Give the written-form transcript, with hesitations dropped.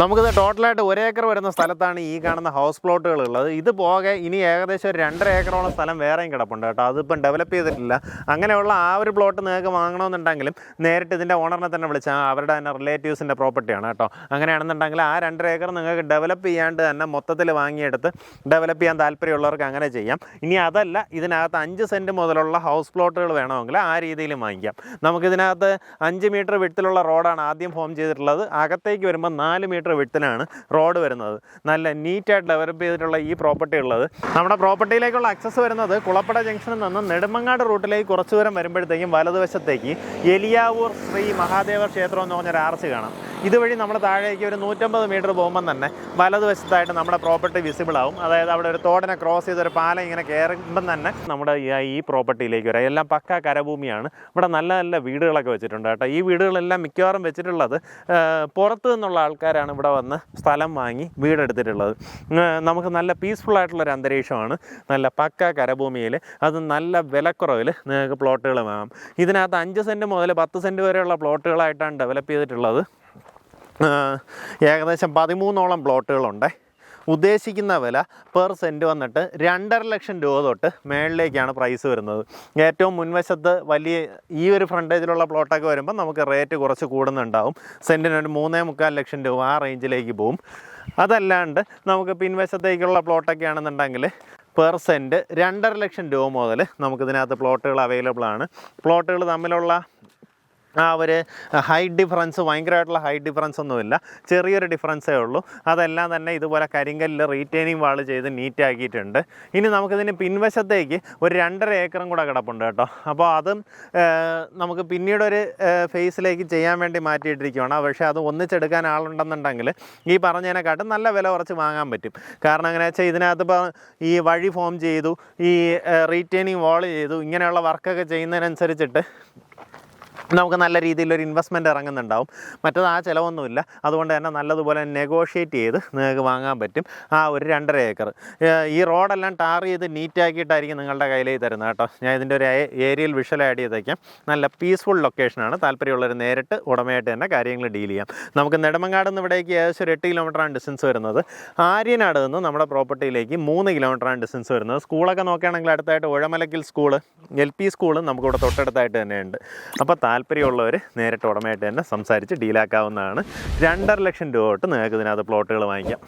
നമുക്കിത് ടോട്ടലായിട്ട് 1 ഏക്കർ വരുന്ന സ്ഥലത്താണ് ഈ കാണുന്ന ഹൗസ് പ്ലോട്ടുകൾ ഉള്ളത്. ഇത് പോകെ ഇനി ഏകദേശം ഒരു 2.5 ഏക്കറോളം സ്ഥലം വേറെയും കിടപ്പുണ്ട് കേട്ടോ. അതിപ്പം ഡെവലപ്പ് ചെയ്തിട്ടില്ല. അങ്ങനെയുള്ള ആ ഒരു പ്ലോട്ട് നിങ്ങൾക്ക് വാങ്ങണമെന്നുണ്ടെങ്കിലും നേരിട്ട് ഇതിൻ്റെ ഓണറിനെ തന്നെ വിളിച്ചാൽ അവരുടെ തന്നെ റിലേറ്റീവ്സിൻ്റെ പ്രോപ്പർട്ടിയാണ് കേട്ടോ. അങ്ങനെയാണെന്നുണ്ടെങ്കിൽ ആ 2.5 ഏക്കർ നിങ്ങൾക്ക് ഡെവലപ്പ് ചെയ്യാണ്ട് തന്നെ മൊത്തത്തിൽ വാങ്ങിയെടുത്ത് ഡെവലപ്പ് ചെയ്യാൻ താല്പര്യമുള്ളവർക്ക് അങ്ങനെ ചെയ്യാം. ഇനി അതല്ല, ഇതിനകത്ത് 5 സെൻറ്റ് മുതലുള്ള ഹൗസ് പ്ലോട്ടുകൾ വേണമെങ്കിൽ ആ രീതിയിൽ വാങ്ങിക്കാം. നമുക്കിതിനകത്ത് 5 മീറ്റർ വിഡ്ത്തിലുള്ള റോഡാണ് ആദ്യം ഫോം ചെയ്തിട്ടുള്ളത്. അകത്തേക്ക് വരുമ്പോൾ 4 മീറ്റർ വിഡ്ത്തിലാണ് റോഡ് വരുന്നത്. നല്ല നീറ്റായിട്ട് ഡെവലപ്പ് ചെയ്തിട്ടുള്ള ഈ പ്രോപ്പർട്ടി ഉള്ളത്. നമ്മുടെ പ്രോപ്പർട്ടിയിലേക്കുള്ള ആക്സസ് വരുന്നത് കുളപ്പട ജംഗ്ഷനിൽ നിന്ന് നെടുമങ്ങാട് റൂട്ടിലേക്ക് കുറച്ച് ദൂരം വരുമ്പോഴത്തേക്കും വലതുവശത്തേക്ക് എലിയാവൂർ ശ്രീ മഹാദേവ ക്ഷേത്രം എന്ന് പറഞ്ഞൊരു ആർച്ച് കാണാം. ഇതുവഴി നമ്മൾ താഴേക്ക് ഒരു 150 മീറ്റർ പോകുമ്പം തന്നെ വലതുവശത്തായിട്ട് നമ്മുടെ പ്രോപ്പർട്ടി വിസിബിൾ ആവും. അതായത് അവിടെ ഒരു തോടിനെ ക്രോസ് ചെയ്തൊരു പാലം ഇങ്ങനെ കയറുമ്പം തന്നെ നമ്മുടെ ഈ പ്രോപ്പർട്ടിയിലേക്ക് വരാം. എല്ലാം പക്ക കരഭൂമിയാണ്. ഇവിടെ നല്ല നല്ല വീടുകളൊക്കെ വെച്ചിട്ടുണ്ട് കേട്ടോ. ഈ വീടുകളെല്ലാം മിക്കവാറും വെച്ചിട്ടുള്ളത് പുറത്തു നിന്നുള്ള ആൾക്കാരാണ് ഇവിടെ വന്ന് സ്ഥലം വാങ്ങി വീടെടുത്തിട്ടുള്ളത്. നമുക്ക് നല്ല പീസ്ഫുള്ളായിട്ടുള്ളൊരു അന്തരീക്ഷമാണ്. നല്ല പക്ക കരഭൂമിയിൽ അത് നല്ല വിലക്കുറവിൽ നിങ്ങൾക്ക് പ്ലോട്ടുകൾ വാങ്ങാം. ഇതിനകത്ത് 5 സെൻറ്റ് മുതൽ 10 സെൻറ്റ് വരെയുള്ള പ്ലോട്ടുകളായിട്ടാണ് ഡെവലപ്പ് ചെയ്തിട്ടുള്ളത്. ഏകദേശം 13ഓളം പ്ലോട്ടുകളുണ്ട്. ഉദ്ദേശിക്കുന്ന വില പെർ സെൻറ്റ് വന്നിട്ട് 2.5 ലക്ഷം രൂപ തൊട്ട് മേളിലേക്കാണ് പ്രൈസ് വരുന്നത്. ഏറ്റവും മുൻവശത്ത് വലിയ ഈ ഒരു ഫ്രണ്ടേജിലുള്ള പ്ലോട്ടൊക്കെ വരുമ്പോൾ നമുക്ക് റേറ്റ് കുറച്ച് കൂടുന്നുണ്ടാവും. സെൻറ്റിന് ഒരു 3.25 ലക്ഷം രൂപ ആ റേഞ്ചിലേക്ക് പോവും. അതല്ലാണ്ട് നമുക്ക് പിൻവശത്തേക്കുള്ള പ്ലോട്ടൊക്കെ ആണെന്നുണ്ടെങ്കിൽ പെർ സെൻറ്റ് 2.5 ലക്ഷം രൂപ മുതൽ നമുക്കിതിനകത്ത് പ്ലോട്ടുകൾ അവൈലബിൾ ആണ്. പ്ലോട്ടുകൾ തമ്മിലുള്ള ആ ഒരു ഹൈറ്റ് ഡിഫറൻസ് ഭയങ്കരമായിട്ടുള്ള ഹൈറ്റ് ഡിഫറൻസ് ഒന്നുമില്ല, ചെറിയൊരു ഡിഫറൻസേ ഉള്ളൂ. അതെല്ലാം തന്നെ ഇതുപോലെ കരിങ്കല്ലിൽ റീറ്റെയിനിങ് വാൾ ചെയ്ത് നീറ്റാക്കിയിട്ടുണ്ട്. ഇനി നമുക്കിതിന് പിൻവശത്തേക്ക് ഒരു 2.5 ഏക്കറും കൂടെ കിടപ്പുണ്ട് കേട്ടോ. അപ്പോൾ അതും നമുക്ക് പിന്നീടൊരു ഫേസിലേക്ക് ചെയ്യാൻ വേണ്ടി മാറ്റിയിട്ടിരിക്കുകയാണ്. പക്ഷേ അത് ഒന്നിച്ചെടുക്കാൻ ആളുണ്ടെന്നുണ്ടെങ്കിൽ ഈ പറഞ്ഞതിനെക്കാട്ടും നല്ല വില കുറച്ച് വാങ്ങാൻ പറ്റും. കാരണം എങ്ങനെയാ വെച്ചാൽ ഇതിനകത്ത് ഇപ്പോൾ ഈ വഴി ഫോം ചെയ്തു, ഈ റീറ്റെയിനിങ് വാൾ ചെയ്തു, ഇങ്ങനെയുള്ള വർക്കൊക്കെ ചെയ്യുന്നതിനനുസരിച്ചിട്ട് നമുക്ക് നല്ല രീതിയിലൊരു ഇൻവെസ്റ്റ്മെൻറ്റ് ഇറങ്ങുന്നുണ്ടാവും. മറ്റത് ആ ചിലവൊന്നുമില്ല. അതുകൊണ്ട് തന്നെ നല്ലതുപോലെ നെഗോഷിയേറ്റ് ചെയ്ത് നിങ്ങൾക്ക് വാങ്ങാൻ പറ്റും ആ ഒരു 2.5 ഏക്കർ. ഈ റോഡെല്ലാം ടാർ ചെയ്ത് നീറ്റാക്കിയിട്ടായിരിക്കും നിങ്ങളുടെ കയ്യിലേക്ക് തരുന്നത് കേട്ടോ. ഞാൻ ഇതിൻ്റെ ഒരു ഏരിയയിൽ വിഷ്വൽ ആഡ് ചെയ്തേക്കാം. നല്ല പീസ്ഫുൾ ലൊക്കേഷനാണ്. താല്പര്യമുള്ളവർ നേരിട്ട് ഉടമയായിട്ട് തന്നെ കാര്യങ്ങൾ ഡീൽ ചെയ്യാം. നമുക്ക് നെടുമങ്ങാട് നിന്ന് ഇവിടേക്ക് ഏകദേശം ഒരു 8 കിലോമീറ്ററാണ് ഡിസ്റ്റൻസ് വരുന്നത്. ആര്യനാട് നിന്ന് നമ്മുടെ പ്രോപ്പർട്ടിയിലേക്ക് 3 കിലോമീറ്ററാണ് ഡിസ്റ്റൻസ് വരുന്നത്. സ്കൂളൊക്കെ നോക്കുകയാണെങ്കിൽ അടുത്തായിട്ട് ഉഴമലക്കിൽ സ്കൂള്, LP സ്കൂളും നമുക്കിവിടെ തൊട്ടടുത്തായിട്ട് തന്നെയുണ്ട്. അപ്പോൾ താല്പര്യമുള്ളവർ നേരിട്ട് ഉടമയായിട്ട് തന്നെ സംസാരിച്ച് ഡീലാക്കാവുന്നതാണ്. 2.5 ലക്ഷം രൂപ തൊട്ട് നിങ്ങൾക്ക് ഇതിനകത്ത് പ്ലോട്ടുകൾ വാങ്ങിക്കാം.